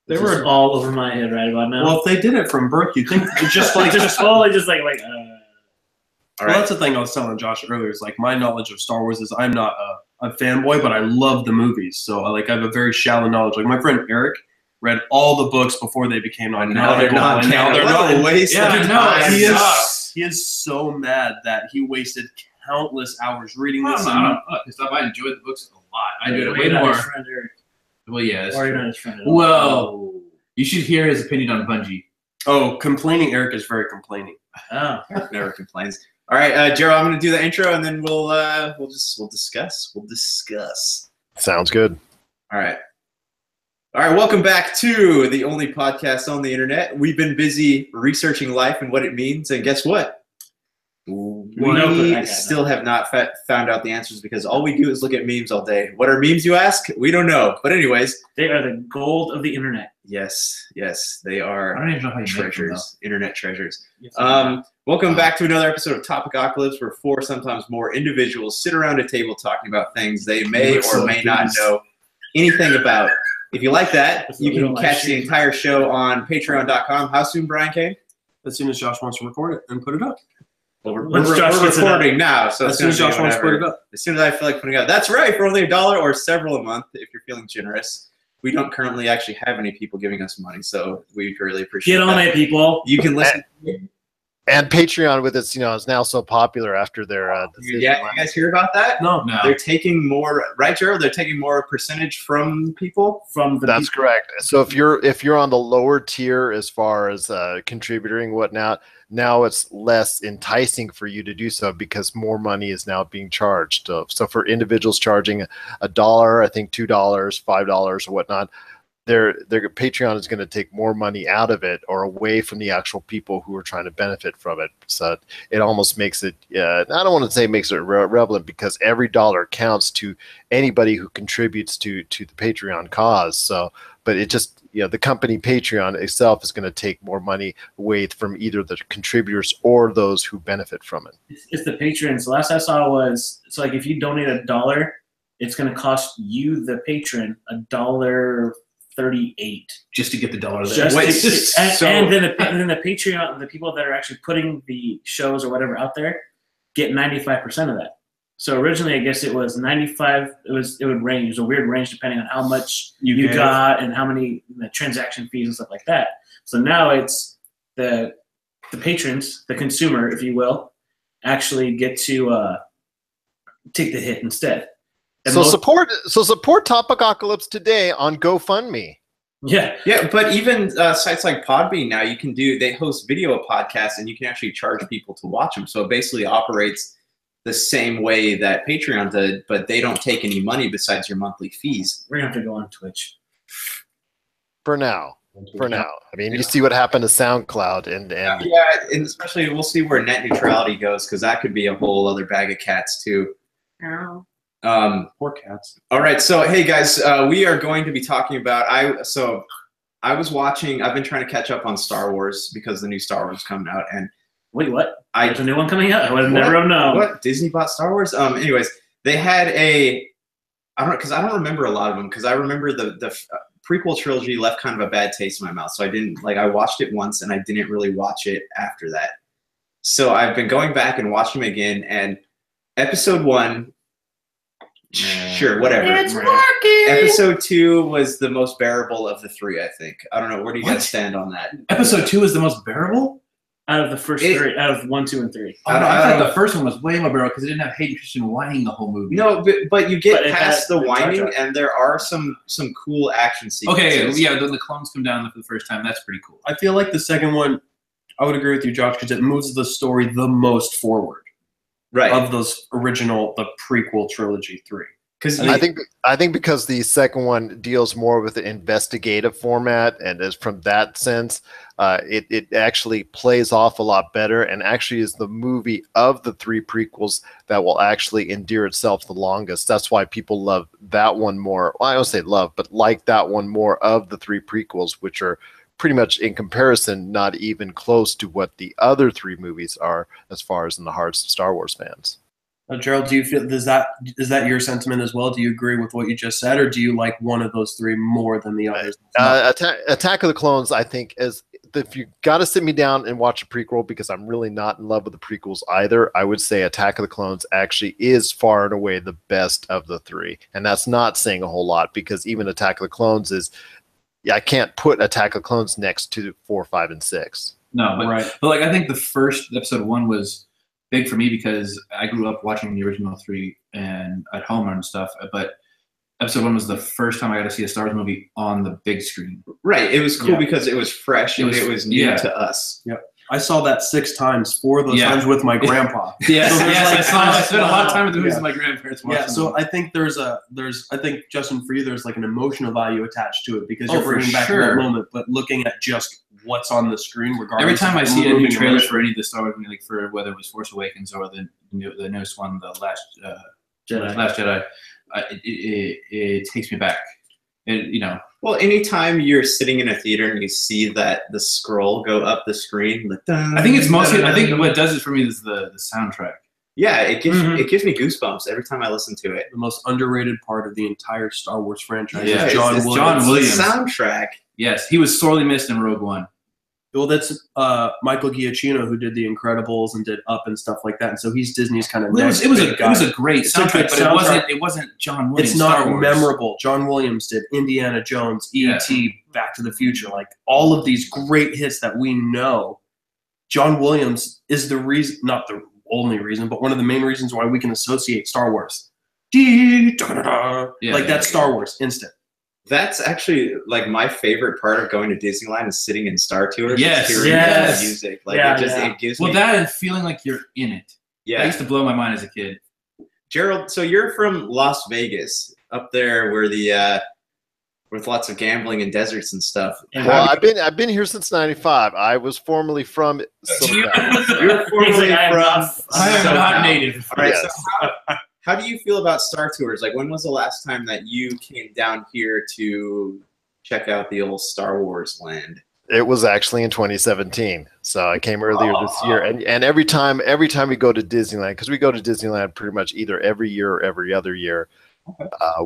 They were all over my head right about now. Well, if they did it from birth, you think just like All right. Well, that's the thing I was telling Josh earlier. Is like my knowledge of Star Wars is I'm not a fanboy, but I love the movies. So I have a very shallow knowledge. Like my friend Eric read all the books before they became on. Now they're not. Now they're not a waste of time. He is so mad that he wasted countless hours reading this. I enjoyed the books a lot. I enjoyed it way more. Well, yeah. Or you're not his friend at all. Well, you should hear his opinion on Bungie. Oh, complaining. Eric is very complaining. Oh, never complains. All right, Gerald, I'm going to do the intro, and then we'll discuss. We'll discuss. Sounds good. All right. Welcome back to the only podcast on the internet. We've been busy researching life and what it means, and guess what? We still have not found out the answers because all we do is look at memes all day. What are memes, you ask? We don't know. But anyways. They are the gold of the internet. Yes, they are. I don't even know how you treasures, make them, internet treasures. Welcome back to another episode of Topicocalypse, where four, sometimes more individuals sit around a table talking about things they may or may not know anything about. If you like that, you can catch the entire show on patreon.com. How soon, Brian Kane? As soon as Josh wants to record it and put it up. Well, we're recording now, so as soon as Josh wants to put it up. As soon as I feel like putting it up. That's right, for only $1 or several a month, if you're feeling generous. We don't currently actually have any people giving us money, so we really appreciate it. Get on it, people. You can listen. And Patreon with its, is now so popular after their Yeah, you guys hear about that? No. They're taking more, right, Gerald? They're taking more percentage from people? That's correct. So if you're on the lower tier as far as contributing whatnot, now it's less enticing for you to do so because more money is now being charged. So for individuals charging $1, I think $2, $5 or whatnot, their Patreon is going to take more money out of it or away from the actual people who are trying to benefit from it. So it almost makes it, I don't want to say makes it relevant because every dollar counts to anybody who contributes to the Patreon cause. So, but it just, the company Patreon itself is going to take more money away from either the contributors or those who benefit from it. It's the patrons. The last I saw was, so like if you donate $1, it's going to cost you, the patron, $1.38 just to get the dollar there. And then the Patreon, the people that are actually putting the shows or whatever out there, get 95% of that. So originally, I guess it was 95. It would range. It was a weird range depending on how much you got and how many transaction fees and stuff like that. So now it's the patrons, the consumer, if you will, actually get to take the hit instead. And support Topicocalypse today on GoFundMe. Yeah, but even sites like Podbean now, they host video podcasts and you can actually charge people to watch them. So it basically operates the same way that Patreon did, but they don't take any money besides your monthly fees. We're gonna have to go on Twitch. For now. I mean, you see what happened to SoundCloud and and especially we'll see where net neutrality goes because that could be a whole other bag of cats too. Oh. Poor cats. All right, so hey guys, we are going to be talking about. I've been trying to catch up on Star Wars because the new Star Wars is coming out, and wait, what? There's a new one coming out? I would have never known. What? Disney bought Star Wars? Anyways, they had I don't remember a lot of them because I remember the prequel trilogy left kind of a bad taste in my mouth, so I didn't I watched it once and I didn't really watch it after that. So I've been going back and watching them again, and Episode 1. Sure, whatever. It's working. Episode 2 was the most bearable of the three, I think. I don't know. Where do you guys stand on that? Episode 2 is the most bearable? Out of the first three, out of 1, 2, and 3. I thought the first one was way more bearable because it didn't have Hayden Christensen whining the whole movie. No, but you get past the whining, and there are some cool action sequences. Okay, yeah, the clones come down for the first time. That's pretty cool. I feel like the second one, I would agree with you, Josh, because it moves the story the most forward. Right. Of the prequel trilogy 3. I think because the second one deals more with the investigative format, and as from that sense, it actually plays off a lot better, and actually is the movie of the 3 prequels that will actually endear itself the longest. That's why people love that one more. Well, I don't say love, but like that one more of the 3 prequels, which are pretty much in comparison not even close to what the other 3 movies are as far as in the hearts of Star Wars fans. Gerald, do you feel is that your sentiment as well? Do you agree with what you just said, or do you like one of those three more than the others? Attack of the Clones, I think, is if you got to sit me down and watch a prequel, because I'm really not in love with the prequels either, I would say Attack of the Clones actually is far and away the best of the three, and that's not saying a whole lot, because even Attack of the Clones is, I can't put Attack of the Clones next to 4, 5, and 6. No, but, Right. but like I think the first episode 1 was big for me because I grew up watching the original 3 and at home and stuff. But episode 1 was the first time I got to see a Star Wars movie on the big screen. Right. It was cool because it was fresh and it was new to us. Yep. I saw that 6 times, 4 of those times with my grandpa. Yes, So I spent a lot of time with the movies with my grandparents watching. Yeah, so I think I think, Justin, for you, there's like an emotional value attached to it because you're bringing back that moment, but looking at just what's on the screen, regardless. Every time I see a new trailer for any of the Star Wars, like for whether it was Force Awakens or the newest one, the Last Jedi, it takes me back. Well, anytime you're sitting in a theater and you see that the scroll go up the screen, like, I think it's mostly. I think what does it for me is the soundtrack. Yeah, it gives me goosebumps every time I listen to it. The most underrated part of the entire Star Wars franchise Yeah, is John Williams. The soundtrack. Yes, he was sorely missed in Rogue One. Well, that's Michael Giacchino, who did The Incredibles and did Up and stuff like that, and so he's Disney's kind of it was a great soundtrack, but it wasn't John Williams. It's not memorable. John Williams did Indiana Jones, E.T., Back to the Future, like all of these great hits that we know. John Williams is the reason, not the only reason, but one of the main reasons why we can associate Star Wars. Like that's Star Wars instant. That's actually like my favorite part of going to Disneyland is sitting in Star Tours. Yes, hearing the music. Like it gives me that and feeling like you're in it. Yeah, that used to blow my mind as a kid. Gerald, so you're from Las Vegas, up there where the with lots of gambling and deserts and stuff. Well, I've been here since '95. I was formerly from SoCal. You're formerly from. I am not native. All right. Yes. So how do you feel about Star Tours? Like, when was the last time that you came down here to check out the old Star Wars land? It was actually in 2017. So I came earlier this year. And every time we go to Disneyland, because we go to Disneyland pretty much either every year or every other year,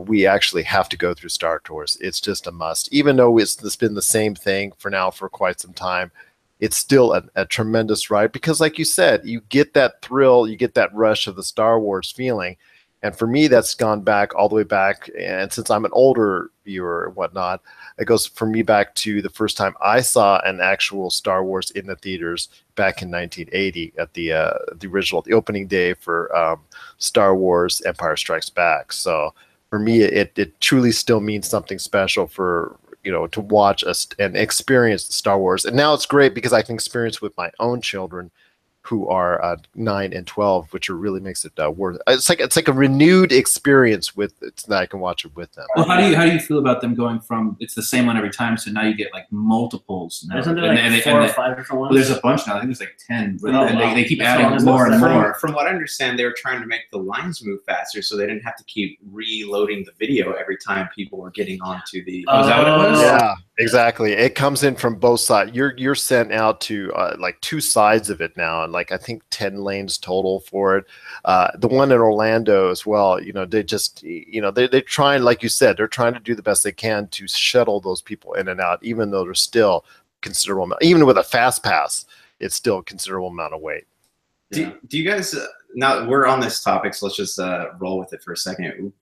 we actually have to go through Star Tours. It's just a must. Even though it's been the same thing for quite some time, it's still a tremendous ride because, like you said, you get that thrill, you get that rush of the Star Wars feeling. And for me, that's gone back all the way back. And since I'm an older viewer and whatnot, it goes for me back to the first time I saw an actual Star Wars in the theaters back in 1980 at the opening day for Star Wars Empire Strikes Back. So for me, it truly still means something special for, to watch and experience Star Wars. And now it's great because I can experience with my own children who are 9 and 12, which really makes it worth it. It's like a renewed experience that I can watch it with them. Well, how do you feel about them going from it's the same one every time, so now you get like multiples now? Isn't there like 4 or 5 different ones? Well, there's a bunch now. I think there's like 10. They keep adding more and more. From what I understand, they were trying to make the lines move faster, so they didn't have to keep reloading the video every time people were getting onto the. Oh, is that what it was? Yeah, exactly. It comes in from both sides. You're sent out to like 2 sides of it now, and like I think 10 lanes total for it. The one in Orlando as well. They just they're trying, like you said, they're trying to do the best they can to shuttle those people in and out, even though there's still considerable amount. Even with a fast pass, it's still a considerable amount of wait. Do you guys? Now we're on this topic, so let's just roll with it for a second.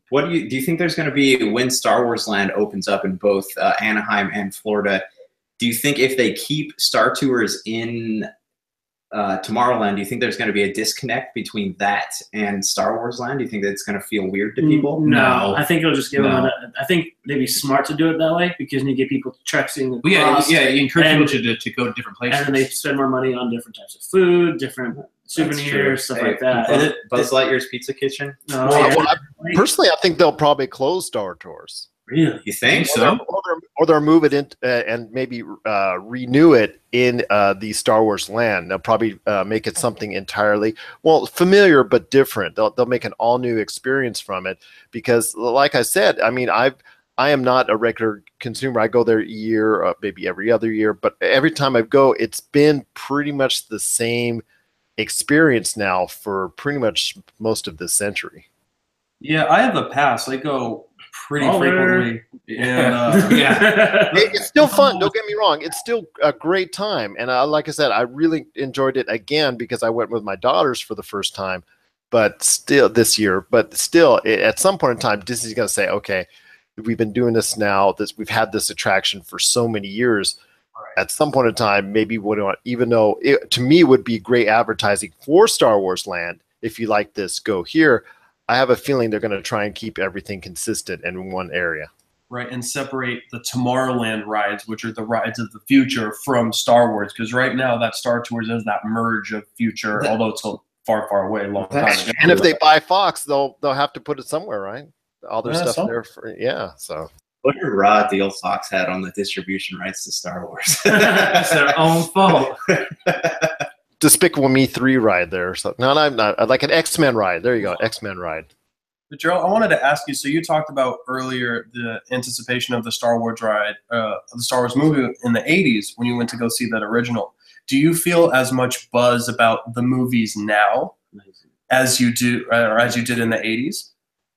What do you think there's going to be when Star Wars Land opens up in both Anaheim and Florida? Do you think if they keep Star Tours in Tomorrowland, do you think there's going to be a disconnect between that and Star Wars Land? Do you think that it's going to feel weird to people? No, I think it'll just give them. I think they'd be smart to do it that way because you get people trusting. You encourage people to go to different places, and then they spend more money on different types of food, different souvenirs, stuff like that. Buzz Lightyear's Pizza Kitchen. Personally, I think they'll probably close Star Tours. Really? You think so? Or they'll move it in and maybe renew it in the Star Wars land. They'll probably make it something entirely, familiar but different. They'll make an all-new experience from it because, like I said, I mean, I am not a regular consumer. I go there a year, maybe every other year, but every time I go, it's been pretty much the same experience now for pretty much most of this century. Yeah, I have a pass. I go pretty frequently. And it's still fun. Don't get me wrong. It's still a great time. And like I said, I really enjoyed it again because I went with my daughters for the first time, but still this year. But still, at some point in time, Disney's going to say, okay, we've been doing this now. We've had this attraction for so many years. Right. At some point in time, maybe even though to me would be great advertising for Star Wars Land. If you like this, go here. I have a feeling they're going to try and keep everything consistent in one area. Right, and separate the Tomorrowland rides, which are the rides of the future, from Star Wars. Because right now, that Star Tours is that merge of future, although it's so far, far away, long time. And if they buy Fox, they'll have to put it somewhere, right? All their stuff there, so. What a rod the old Fox had on the distribution rights to Star Wars. It's their own fault. Despicable Me 3 ride there. So no, I'm not. Like an X-Men ride. There you go, X-Men ride. But Gerald, I wanted to ask you. So you talked about earlier the anticipation of the Star Wars ride, the Star Wars movie in the '80s when you went to go see that original. Do you feel as much buzz about the movies now as you do, or as you did in the '80s?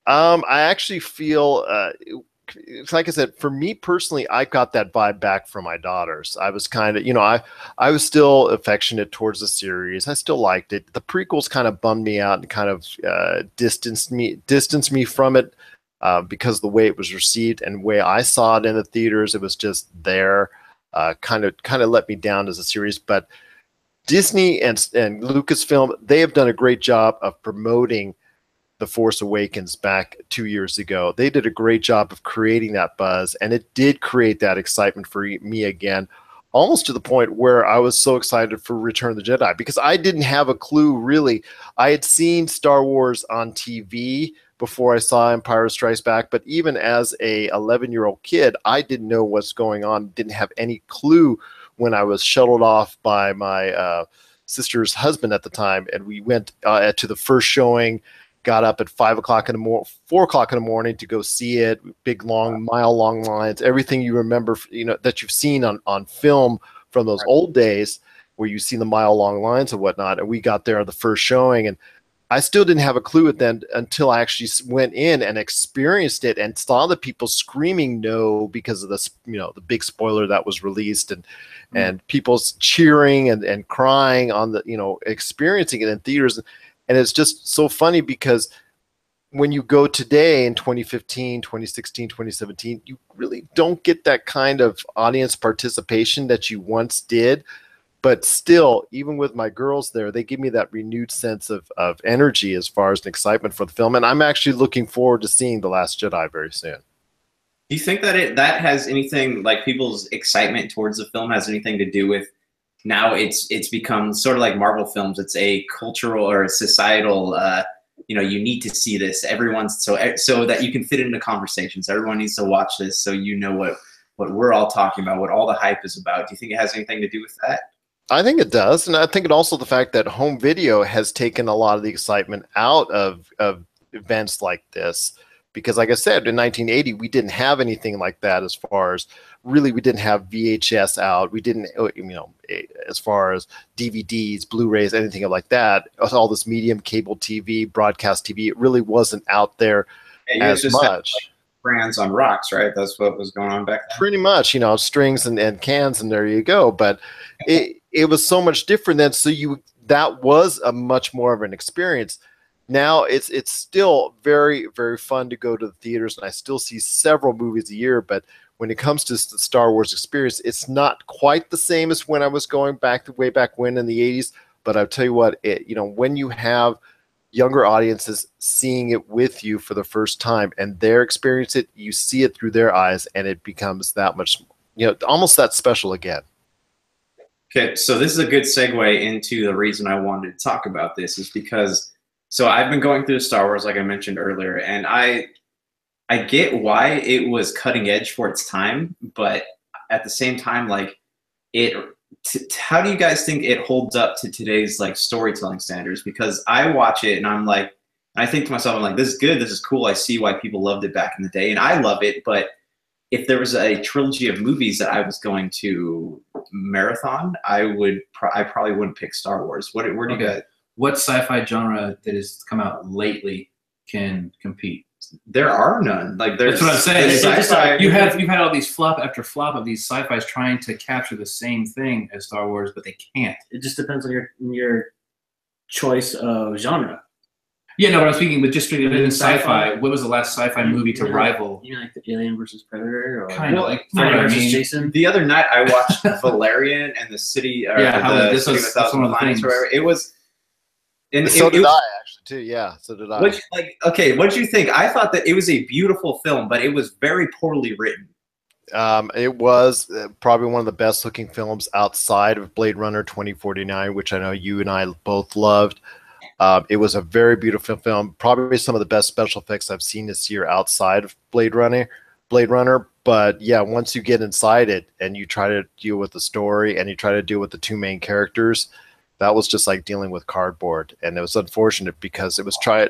I actually feel. Like I said, for me personally, I got that vibe back from my daughters. I was kind of, I was still affectionate towards the series. I still liked it. The prequels kind of bummed me out and kind of distanced me from it because of the way it was received and the way I saw it in the theaters. It was just there, kind of let me down as a series. But Disney and Lucasfilm, they have done a great job of promoting The Force Awakens back 2 years ago. They did a great job of creating that buzz, and it did create that excitement for me again, almost to the point where I was so excited for Return of the Jedi because I didn't have a clue really. I had seen Star Wars on TV before I saw Empire Strikes Back, but even as a 11-year-old kid, I didn't know what's going on, didn't have any clue when I was shuttled off by my sister's husband at the time, and we went to the first showing. Got up at 4 o'clock in the morning to go see it. Big, long, mile-long lines. Everything you remember, that you've seen on film from those old days, where you see the mile-long lines and whatnot. And we got there on the first showing, and I still didn't have a clue at then until I actually went in and experienced it and saw the people screaming no because of this, the big spoiler that was released, and people cheering and crying on the, experiencing it in theaters. And it's just so funny because when you go today in 2015, 2016, 2017, you really don't get that kind of audience participation that you once did. But still, even with my girls there, they give me that renewed sense of energy as far as an excitement for the film. And I'm actually looking forward to seeing The Last Jedi very soon. Do you think that that has anything, like people's excitement towards the film has anything to do with now it's become sort of like Marvel films. It's a cultural or a societal, you need to see this. Everyone's so that you can fit into conversations. Everyone needs to watch this so what we're all talking about, what all the hype is about. Do you think it has anything to do with that? I think it does. And I think it also the fact that home video has taken a lot of the excitement out of events like this. Because like I said, in 1980, we didn't have anything like that as far as really, we didn't have VHS out. We didn't, as far as DVDs, Blu-rays, anything like that. All this medium, cable TV, broadcast TV, it really wasn't out there as much. Brands on rocks, right? That's what was going on back then. Pretty much, strings and cans, and there you go. But it was so much different then. So that was a much more of an experience. Now it's still very, very fun to go to the theaters, and I still see several movies a year. But when it comes to the Star Wars experience, it's not quite the same as when I was going way back when in the 80s. But I'll tell you what, when you have younger audiences seeing it with you for the first time and they're experiencing it, you see it through their eyes, and it becomes that much, almost that special again. Okay, so this is a good segue into the reason I wanted to talk about this is because. So I've been going through Star Wars, like I mentioned earlier, and I get why it was cutting edge for its time, but at the same time, like how do you guys think it holds up to today's like storytelling standards? Because I watch it and I think to myself, I'm like, this is good, this is cool. I see why people loved it back in the day, and I love it. But if there was a trilogy of movies that I was going to marathon, I probably wouldn't pick Star Wars. Where do you guys? What sci-fi genre that has come out lately can compete? There are none. Like that's what I'm saying. Sci-fi. You've had all these flop after flop of these sci-fis trying to capture the same thing as Star Wars, but they can't. It just depends on your choice of genre. Yeah, no, but I'm speaking in sci-fi. What was the last sci-fi movie to rival? You know, like the Alien versus Predator, or kind of like Freddy versus Jason. The other night I watched Valerian and the City. This was one of the things. It was. And so did I actually too. Yeah, so did I. What did you think? I thought that it was a beautiful film, but it was very poorly written. It was probably one of the best looking films outside of Blade Runner 2049, which I know you and I both loved. It was a very beautiful film, probably some of the best special effects I've seen this year outside of Blade Runner. But yeah, once you get inside it and you try to deal with the story and you try to deal with the two main characters, that was just like dealing with cardboard. And it was unfortunate because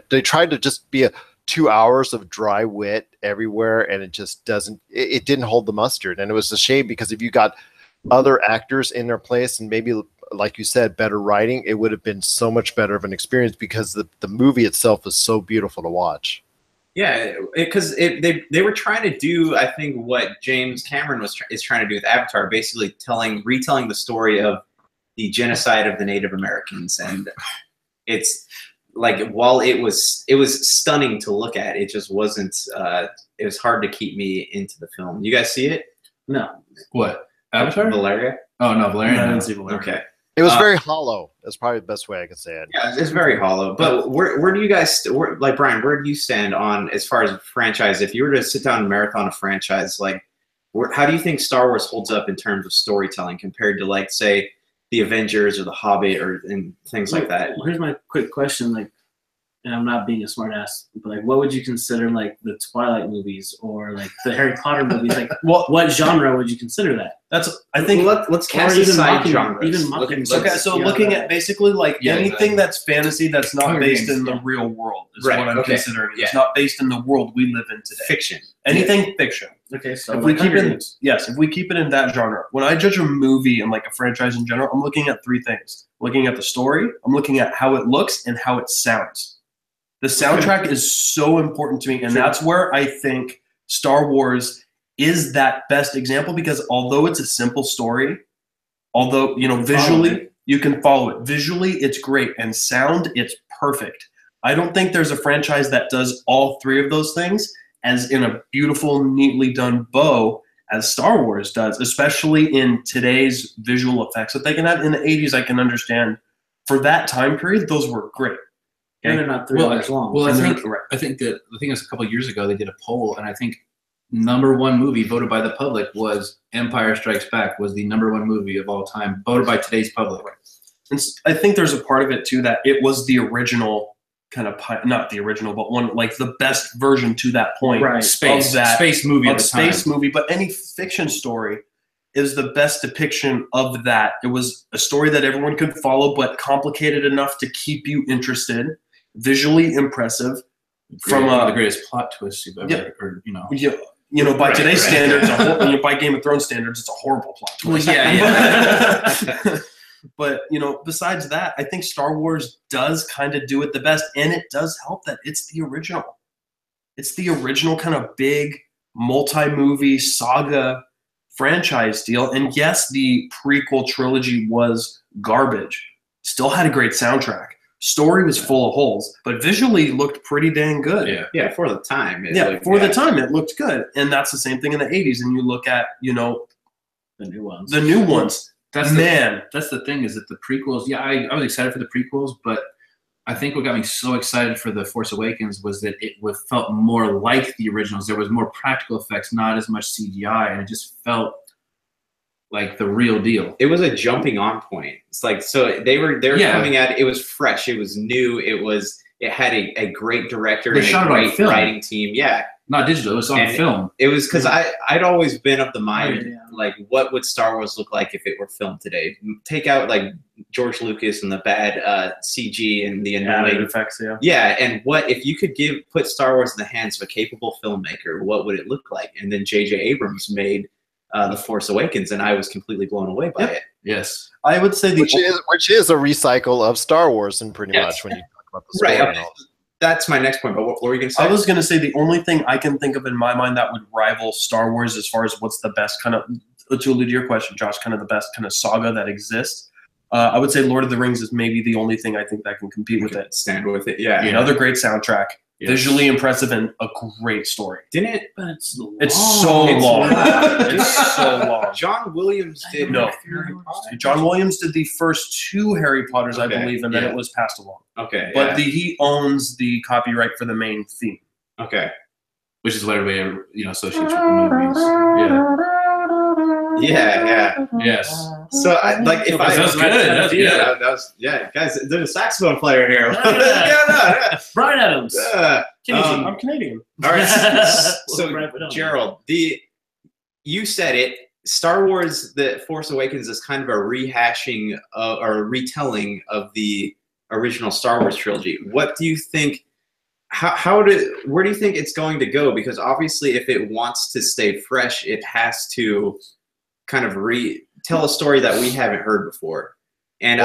they tried to just be 2 hours of dry wit everywhere, and it just it didn't hold the mustard. And it was a shame because if you got other actors in their place and maybe, like you said, better writing, it would have been so much better of an experience because the movie itself is so beautiful to watch. Yeah, because they were trying to do, I think, what James Cameron is trying to do with Avatar, basically retelling the story of the genocide of the Native Americans, and it's like, while it was stunning to look at, it just wasn't. It was hard to keep me into the film. You guys see it? No. What? Avatar? Valeria? Oh no, Valeria. I didn't see Valeria. Okay. It was very hollow. That's probably the best way I could say it. Yeah, it's very hollow. But where do you guys, like Brian, where do you stand on as far as a franchise? If you were to sit down and marathon a franchise, like, how do you think Star Wars holds up in terms of storytelling compared to, like, say, the Avengers or the Hobbit and things like that? Here's my quick question, like, and I'm not being a smart ass, but like, what would you consider like the Twilight movies or like the Harry Potter movies? Like, what genre would you consider that? I think let's cast aside genres. Even mocking. Looking at basically like anything exactly. That's fantasy that's not based in the yeah. real world is Right, what I'm okay. considering. Yeah. It's not based in the world we live in today. Fiction. Anything fiction. Okay, so If we like keep Hunger it, Games. yes, if we keep it in that genre, when I judge a movie and like a franchise in general, I'm looking at three things. I'm looking at the story, I'm looking at how it looks, and how it sounds. The soundtrack is so important to me, and that's where I think Star Wars is that best example, because although it's a simple story, although, you know, visually you can follow it. Visually, it's great, and sound, it's perfect. I don't think there's a franchise that does all three of those things as in a beautiful, neatly done bow as Star Wars does, especially in today's visual effects that they can have. In the 80s, I can understand. For that time period, those were great. And they're not 3 hours long. Well, I think that the thing is, a couple of years ago they did a poll, and I think #1 movie voted by the public was Empire Strikes Back. Was the #1 movie of all time, voted by today's public. And I think there's a part of it too that it was the original kind of, not the original, but one, like the best version to that point. Right. Space movie at the time. Space movie, but any fiction story is the best depiction of that. It was a story that everyone could follow, but complicated enough to keep you interested, visually impressive. From one of the greatest plot twists you've ever, or you know, by today's standards, by Game of Thrones standards, it's a horrible plot twist. Well, yeah. But, you know, besides that, I think Star Wars does kind of do it the best, and it does help that it's the original. It's the original kind of big multi-movie saga franchise deal. And yes, the prequel trilogy was garbage. Still had a great soundtrack. Story was full of holes, but visually looked pretty dang good. Yeah, for the time. The time it looked good. And that's the same thing in the 80s. And you look at, you know, The new ones. That's the thing, is that the prequels. Yeah, I was excited for the prequels, but I think what got me so excited for The Force Awakens was that it felt more like the originals. There was more practical effects, not as much CGI, and it just felt like the real deal. It was a jumping on point. It's like, so they were coming at it. It was fresh. It was new. It had a great director and a great writing team. Yeah. Not digital, it was on film. It was because I'd always been of the mind, like, what would Star Wars look like if it were filmed today? Take out like George Lucas and the bad CG and the annoying effects. Yeah, and what if you could put Star Wars in the hands of a capable filmmaker? What would it look like? And then J.J. Abrams made The Force Awakens, and I was completely blown away by it. Yes. I would say which is a recycle of Star Wars, and pretty much when you talk about the story and all. That's my next point. But what were you going to say? I was going to say the only thing I can think of in my mind that would rival Star Wars as far as what's the best kind of, to allude to your question, Josh, kind of the best kind of saga that exists. I would say Lord of the Rings is maybe the only thing I think that can compete with it. Stand with it, yeah. Another great soundtrack, visually impressive, and a great story. Didn't it? But it's long. It's so long. It's so long. John Williams did No. John Williams did the first 2 Harry Potters, I believe, and then it was passed along. Okay. But he owns the copyright for the main theme. Okay. Which is what everybody associates with the movies. Yeah. Yes. So if I that was good. That was good. That was guys. There's a saxophone player here. Brian Adams. I'm Canadian. All right. So Gerald, you said it. Star Wars: The Force Awakens is kind of a rehashing or a retelling of the original Star Wars trilogy. What do you think? Where do you think it's going to go? Because obviously, if it wants to stay fresh, it has to kind of tell a story that we haven't heard before. And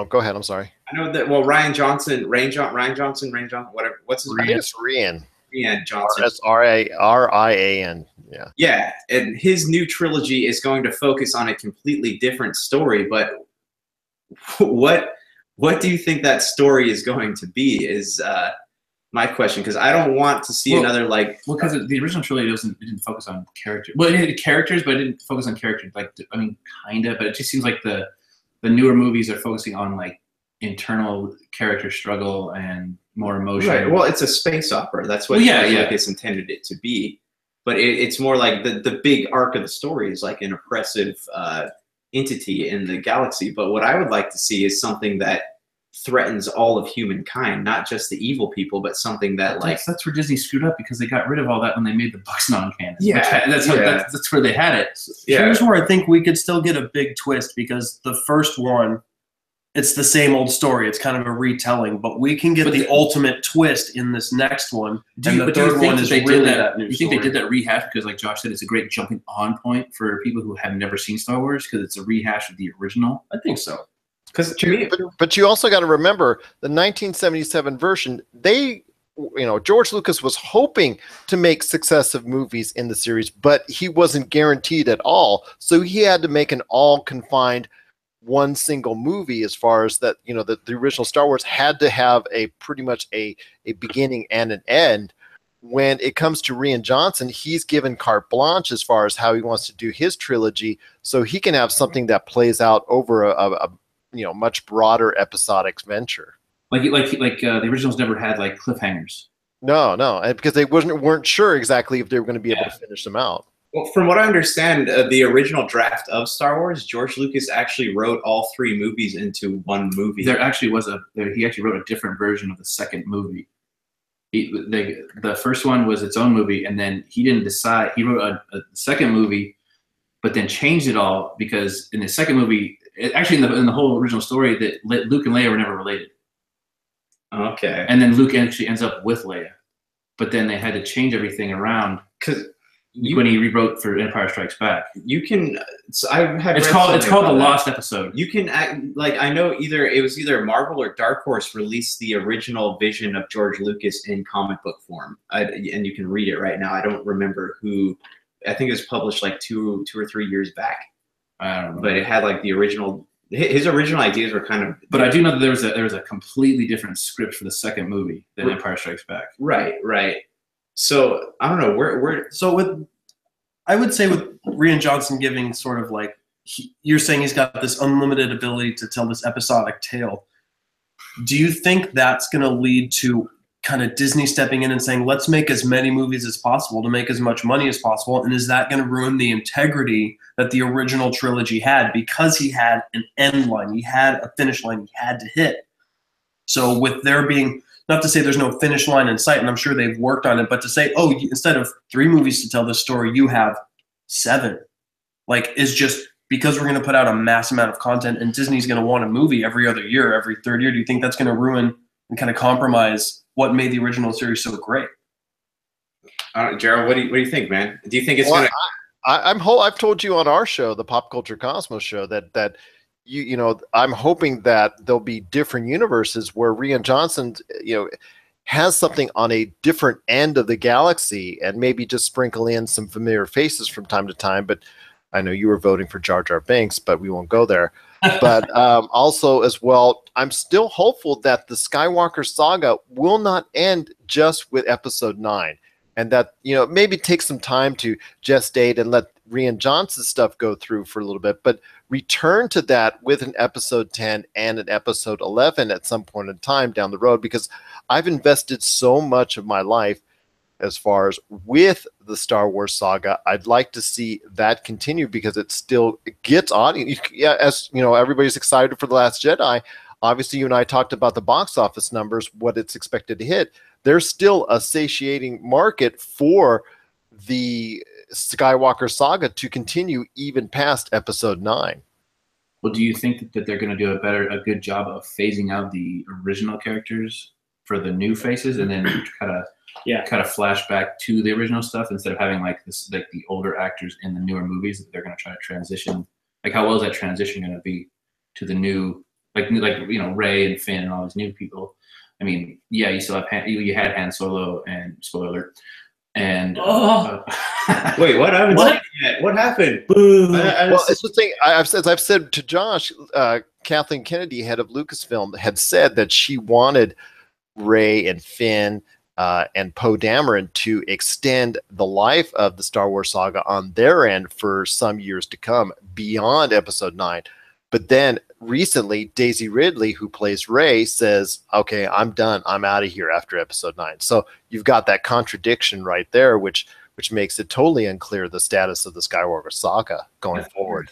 go ahead. I'm sorry. I know that. Well, Ryan Johnson, whatever. What's his name? I think it's Rian Johnson. That's Rian. Yeah. Yeah, and his new trilogy is going to focus on a completely different story. But what do you think that story is going to be? Is my question, because I don't want to see another because the original trilogy didn't focus on characters. Well, it had characters, but it didn't focus on characters. Kind of, but it just seems like the newer movies are focusing on internal character struggle and more emotion. Right. Well, it's a space opera. That's what Lucas intended it to be. But it's more like the big arc of the story is like an oppressive entity in the galaxy. But what I would like to see is something that threatens all of humankind, not just the evil people, but something that that's where Disney screwed up, because they got rid of all that when they made the books non-canon. That's where they had it. Here's where I think we could still get a big twist, because the first one, it's the same old story. It's kind of a retelling, but we can get the ultimate twist in this next one. And the third one is really that new story. You think they did that rehash because, like Josh said, it's a great jumping on point for people who have never seen Star Wars, because it's a rehash of the original? I think so. Because to me, but you also got to remember the 1977 version. George Lucas was hoping to make successive movies in the series, but he wasn't guaranteed at all. So he had to make an all-confined one single movie. As far as that, the original Star Wars had to have pretty much a beginning and an end. When it comes to Rian Johnson, he's given carte blanche as far as how he wants to do his trilogy, so he can have something that plays out over a much broader episodic venture. Like the originals never had cliffhangers. No, because they weren't sure exactly if they were going to be able to finish them out. Well, from what I understand, the original draft of Star Wars, George Lucas actually wrote all 3 movies into one movie. There actually was he actually wrote a different version of the second movie. The first one was its own movie, and then he didn't decide. He wrote a second movie, but then changed it all, because in the second movie, actually in the whole original story, that Luke and Leia were never related. Okay. And then Luke actually ends up with Leia, but then they had to change everything around when he rewrote for Empire Strikes Back. You can. It's called The Lost Episode. You can act I know it was either Marvel or Dark Horse released the original vision of George Lucas in comic book form, and you can read it right now. I don't remember who. I think it was published 2 or 3 years back. I don't know. But it had the original. His original ideas were kind of. But I do know that there was a completely different script for the second movie than Empire Strikes Back. Right. So I don't know I would say with Rian Johnson giving sort of you're saying he's got this unlimited ability to tell this episodic tale. Do you think that's going to lead to kind of Disney stepping in and saying, let's make as many movies as possible to make as much money as possible? And is that going to ruin the integrity that the original trilogy had, because he had an end line, he had a finish line he had to hit? So with there being, not to say there's no finish line in sight, and I'm sure they've worked on it, but to say, instead of 3 movies to tell this story, you have 7, is just because we're going to put out a mass amount of content, and Disney's going to want a movie every other year, every third year. Do you think that's going to ruin and kind of compromise what made the original series so great? Gerald, what do you think, man? Do you think it's going to? I've told you on our show, the Pop Culture Cosmos show, that you know, I'm hoping that there'll be different universes where Rian Johnson, you know, has something on a different end of the galaxy, and maybe just sprinkle in some familiar faces from time to time. But I know you were voting for Jar Jar Binks, but we won't go there. But also as well, I'm still hopeful that the Skywalker saga will not end just with Episode 9, and that, you know, maybe take some time to gestate and let Rian Johnson's stuff go through for a little bit, but return to that with an Episode 10 and an Episode 11 at some point in time down the road, because I've invested so much of my life as far as with the Star Wars saga. I'd like to see that continue, because it still gets on. Yeah, as you know, everybody's excited for The Last Jedi. Obviously, you and I talked about the box office numbers, what it's expected to hit. There's still a satiating market for the Skywalker saga to continue even past Episode 9. Well, do you think that they're going to do a good job of phasing out the original characters for the new faces, and then kind of flash back to the original stuff, instead of having like this, like the older actors in the newer movies that they're going to try to transition? Like, how well is that transition going to be to the new, like you know, Rey and Finn and all these new people? I mean, yeah, you still have you had Han Solo, and spoiler alert. And wait, what? I haven't seen it yet. What happened? Well, it's the thing. As I've said to Josh, Kathleen Kennedy, head of Lucasfilm, had said that she wanted Rey and Finn and Poe Dameron to extend the life of the Star Wars saga on their end for some years to come beyond Episode 9. But then recently, Daisy Ridley, who plays Rey, says, okay, I'm done. I'm out of here after Episode 9. So you've got that contradiction right there, which makes it totally unclear the status of the Skywalker saga going forward.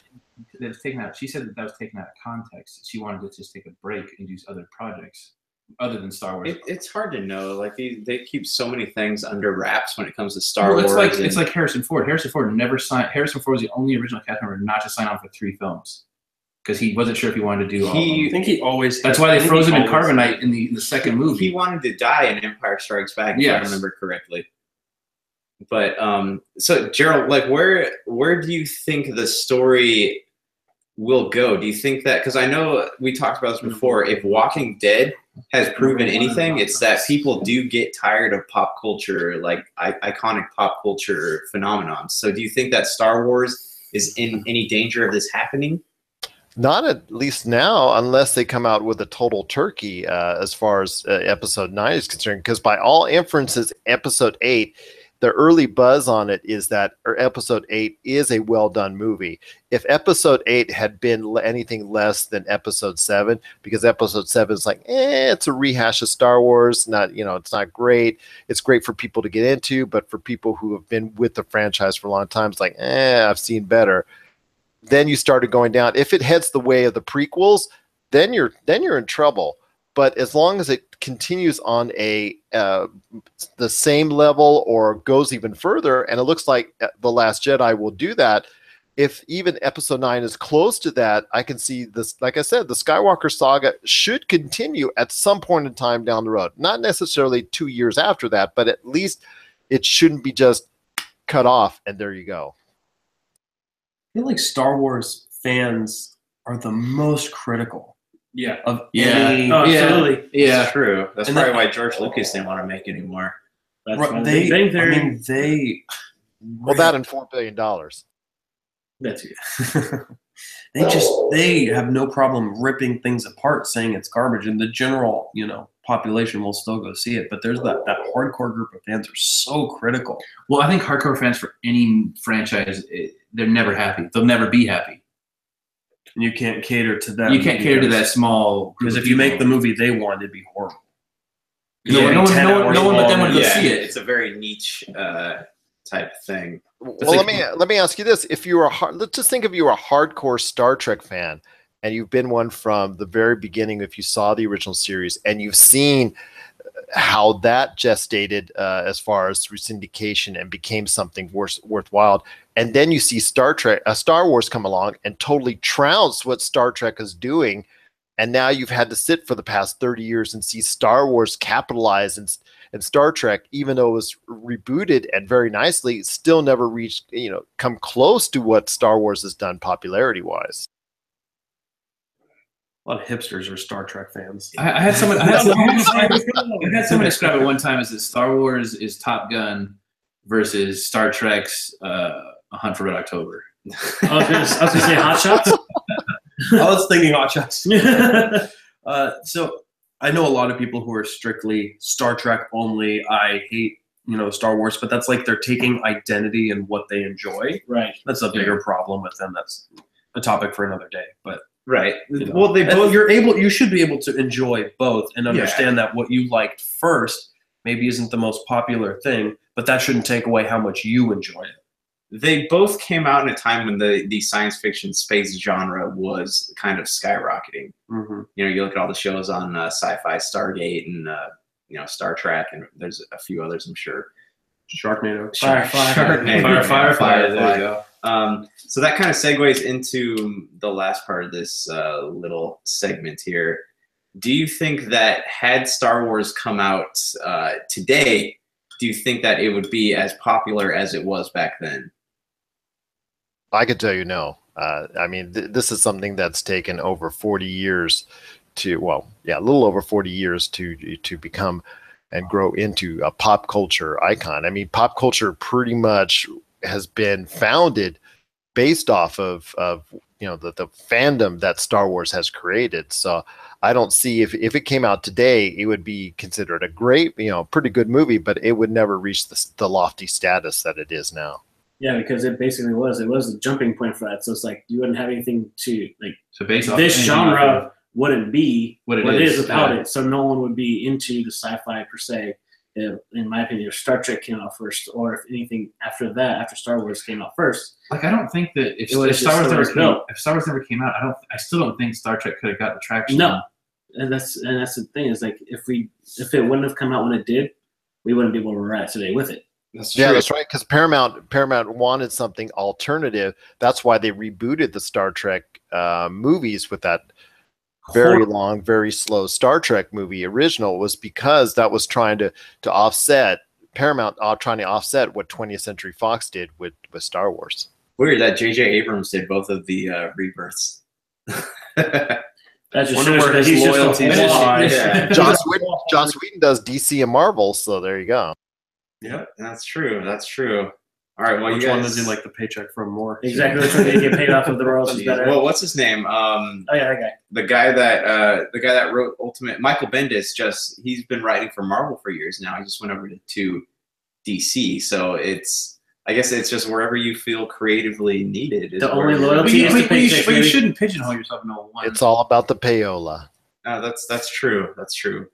She said that was taken out of context. She wanted to just take a break and do other projects other than Star Wars. It's hard to know. Like they keep so many things under wraps when it comes to Star Wars. It's like Harrison Ford. Harrison Ford was the only original cast member not to sign on for 3 films, because he wasn't sure if he wanted to do all of them. I think he always. That's why they froze him in carbonite in the second movie. He wanted to die in Empire Strikes Back, if I remember correctly. But so Gerald, like, where do you think the story will go? Do you think that, because I know we talked about this before, if Walking Dead has proven anything, it's that people do get tired of pop culture, like iconic pop culture phenomenons. So do you think that Star Wars is in any danger of this happening? Not at least now, unless they come out with a total turkey as far as Episode 9 is concerned. Because by all inferences, Episode 8, the early buzz on it is that Episode 8 is a well-done movie. If Episode 8 had been anything less than Episode 7, because Episode 7 is like, it's a rehash of Star Wars. Not, you know, it's not great. It's great for people to get into, but for people who have been with the franchise for a long time, it's like, I've seen better. Then you started going down. If it heads the way of the prequels, then you're in trouble. But as long as it continues on the same level or goes even further, and it looks like The Last Jedi will do that, if even Episode 9 is close to that, I can see this. Like I said, the Skywalker saga should continue at some point in time down the road. Not necessarily 2 years after that, but at least it shouldn't be just cut off and there you go. I feel like Star Wars fans are the most critical. Absolutely. Yeah, true. That's probably why George Lucas didn't want to make anymore. That's Well, that and $4 billion. That's it. they have no problem ripping things apart, saying it's garbage, and the general, you know, population will still go see it. But there's that hardcore group of fans are so critical. Well, I think hardcore fans for any franchise, they're never happy. They'll never be happy. And you can't cater to them. You can't cater to that small group. Because if you make the movie they want, it'd be horrible. No one but them would go see it. It's a very niche type thing. Well, let me ask you this: if you were let's just think if you were a hardcore Star Trek fan, and you've been one from the very beginning, if you saw the original series and you've seen how that gestated as far as through syndication and became something worthwhile, and then you see Star Wars come along and totally trounce what Star Trek is doing, and now you've had to sit for the past 30 years and see Star Wars capitalize And Star Trek, even though it was rebooted and very nicely, still never reached, come close to what Star Wars has done popularity-wise. A lot of hipsters are Star Trek fans. I had someone describe it one time as that Star Wars is Top Gun versus Star Trek's A Hunt for Red October. I was gonna say Hot Shots. I was thinking Hot Shots. So I know a lot of people who are strictly Star Trek only. I hate, Star Wars, but that's like they're taking identity in what they enjoy. Right. That's a bigger problem with them. That's a topic for another day. But right. Well, they both. You should be able to enjoy both and understand that what you liked first maybe isn't the most popular thing, but that shouldn't take away how much you enjoy it. They both came out in a time when the science fiction space genre was kind of skyrocketing. Mm-hmm. You look at all the shows on Sci-Fi, Stargate, and Star Trek, and there's a few others, I'm sure. Sharknado. Firefly. There you go. So that kind of segues into the last part of this little segment here. Do you think that had Star Wars come out today, do you think that it would be as popular as it was back then? I could tell you no. I mean, this is something that's taken over 40 years a little over 40 years to become and grow into a pop culture icon. I mean, pop culture pretty much has been founded based off of the fandom that Star Wars has created. So I don't see if it came out today, it would be considered a great, pretty good movie, but it would never reach the lofty status that it is now. Yeah, because it basically was a jumping point for that. So it's like you wouldn't have anything to like. So based off this genre wouldn't be what it is without it. So no one would be into the sci-fi per se. In my opinion, if Star Trek came out first, or if anything after that, after Star Wars came out first. Like I don't think that if Star Wars never came out, I still don't think Star Trek could have got the traction. No, and that's the thing is like if it wouldn't have come out when it did, we wouldn't be where we're at today with it. That's true. Yeah, that's right. Because Paramount wanted something alternative. That's why they rebooted the Star Trek movies with that very long, very slow Star Trek movie original, was because that was trying to offset Paramount trying to offset what 20th Century Fox did with Star Wars. Weird that J.J. Abrams did both of the rebirths. That's just wonder where his loyalty is. Joss Whedon does DC and Marvel, so there you go. Yep, that's true. That's true. All right. Well, which one does he like the paycheck from more? Exactly. Which one did he get paid off of the royalties better? Well, what's his name? That guy. The guy that wrote Ultimate. Michael Bendis. He's been writing for Marvel for years now. He just went over to DC. So I guess it's just wherever you feel creatively needed. The only loyalty is the paycheck. But you shouldn't pigeonhole yourself in one. It's all about the payola. That's true. That's true.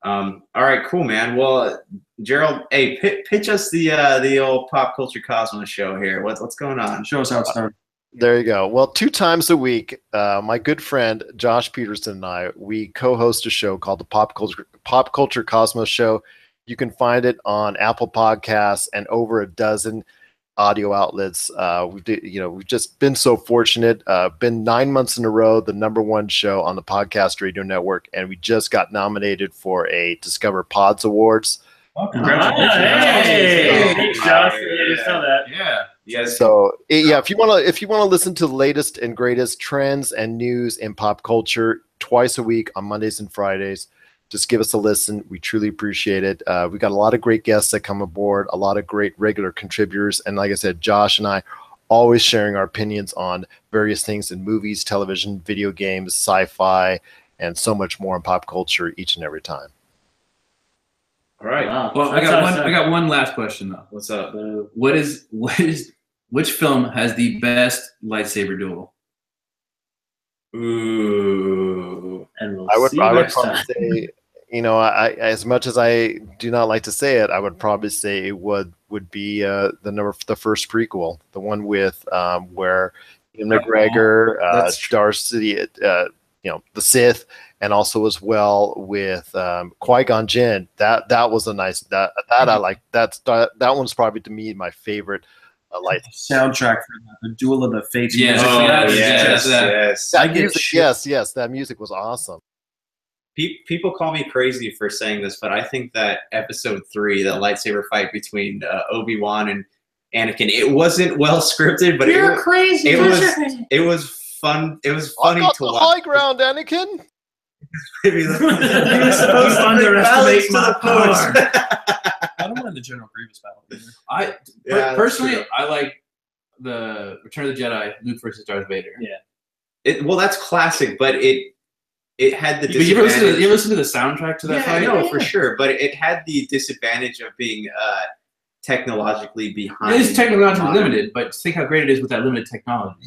All right, cool, man. Well, Gerald, hey, pitch us the old Pop Culture Cosmos show here. What's going on? Show us how it's done. There you go. Well, 2 times a week, my good friend Josh Peterson and I, we co-host a show called the Pop Culture Cosmos Show. You can find it on Apple Podcasts and over a dozen audio outlets. We've just been so fortunate. Been 9 months in a row, the #1 show on the Podcast Radio Network, and we just got nominated for a Discover Pods Awards. Oh, congratulations! Hey, Josh, you saw that. Yeah. Yes. So if you want to listen to the latest and greatest trends and news in pop culture twice a week on Mondays and Fridays, just give us a listen. We truly appreciate it. We got a lot of great guests that come aboard, a lot of great regular contributors. And like I said, Josh and I always sharing our opinions on various things in movies, television, video games, sci-fi, and so much more in pop culture each and every time. All right. Wow. Well, I got one last question though. What's up? Which film has the best lightsaber duel? Ooh. And we'll I would see probably next time. say, I as much as I do not like to say it, I would probably say it would be the first prequel, the one with where Ian McGregor, Darcy, the Sith, and also as well with Qui-Gon Jinn. That was a nice that I like. That one's probably to me my favorite. Soundtrack for the Duel of the Fates. Yeah. Oh, yes. That music, yes, that music was awesome. People call me crazy for saying this, but I think that episode 3, the lightsaber fight between Obi-Wan and Anakin, it wasn't well scripted, but You're crazy. It was fun. It was funny to watch. High ground, Anakin. Maybe You're supposed to underestimate my power. I don't mind the General Grievous battle. Personally, I like the Return of the Jedi, Luke versus Darth Vader. Yeah. Well, that's classic, but it had the But you ever listen to the soundtrack to that fight? I know for sure, but it had the disadvantage of being technologically behind. It is technologically limited, but think how great it is with that limited technology.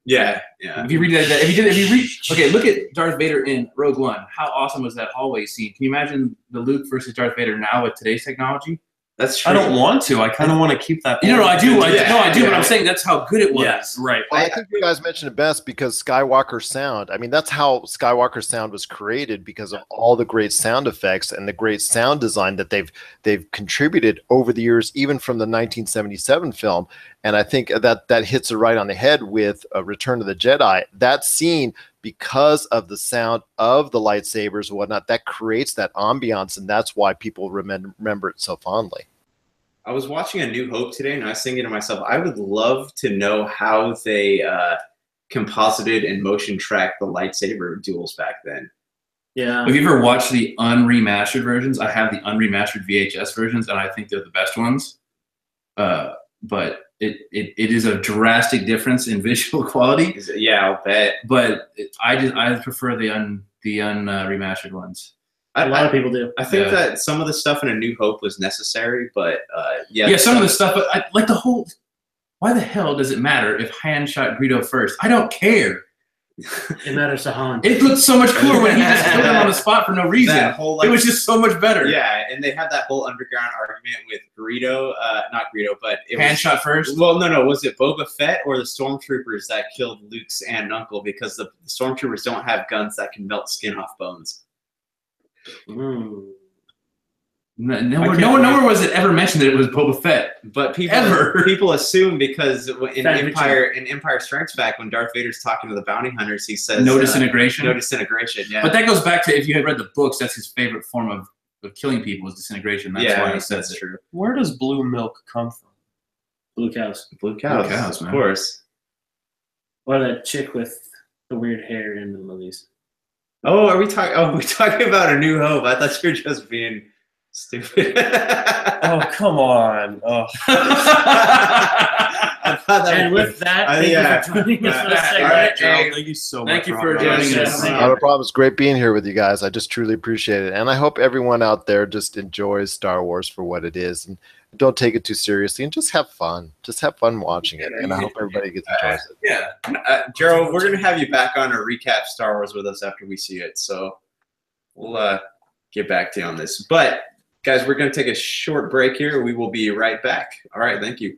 Yeah. If you read that, if you read, okay, look at Darth Vader in Rogue One. How awesome was that hallway scene? Can you imagine the Luke versus Darth Vader now with today's technology? That's true. I don't want to. I kind of want to keep that. No, I do. Yeah. But I'm saying that's how good it was. Yes, right. Well, I think you guys mentioned it best because Skywalker sound. I mean, that's how Skywalker sound was created because of all the great sound effects and the great sound design that they've contributed over the years, even from the 1977 film. And I think that hits it right on the head with Return of the Jedi. That scene, because of the sound of the lightsabers and whatnot, that creates that ambiance, and that's why people remember it so fondly. I was watching A New Hope today, and I was thinking to myself, I would love to know how they composited and motion tracked the lightsaber duels back then. Yeah. Have you ever watched the unremastered versions? I have the unremastered VHS versions, and I think they're the best ones. But it is a drastic difference in visual quality. Yeah, I'll bet. But I prefer the unremastered ones. A lot of people do. I think that some of the stuff in A New Hope was necessary, but some of the stuff. But like the whole. Why the hell does it matter if Han shot Greedo first? I don't care. It matters to Han. It looked so much cooler when he just killed him on the spot for no reason. That whole, it was just so much better. Yeah, and they had that whole underground argument with Greedo, not Greedo, but it Han was, shot first? Well, no, was it Boba Fett or the Stormtroopers that killed Luke's aunt and uncle? Because the Stormtroopers don't have guns that can melt skin off bones. Nowhere was it ever mentioned that it was Boba Fett. But people assume because in Empire Strikes Back, when Darth Vader's talking to the bounty hunters, he says no disintegration. No disintegration. Yeah. But that goes back to if you had read the books, that's his favorite form of killing people is disintegration. That's why he says it. True. Where does blue milk come from? Blue cows. Blue cows, of course. Or that chick with the weird hair in the movies. Oh, are we talking? Oh, we're talking about A New Hope. I thought you were just being stupid. Oh, come on. Oh. And with that, thank you for joining us for this segment. All right, Gerald, thank you so much. Thank you for joining us. Not a problem. It's great being here with you guys. I just truly appreciate it. And I hope everyone out there just enjoys Star Wars for what it is. And don't take it too seriously and just have fun. Just have fun watching it. And I hope everybody enjoys it. Yeah. Gerald, we're going to have you back on to recap Star Wars with us after we see it. So we'll get back to you on this. But, guys, we're going to take a short break here. We will be right back. All right. Thank you.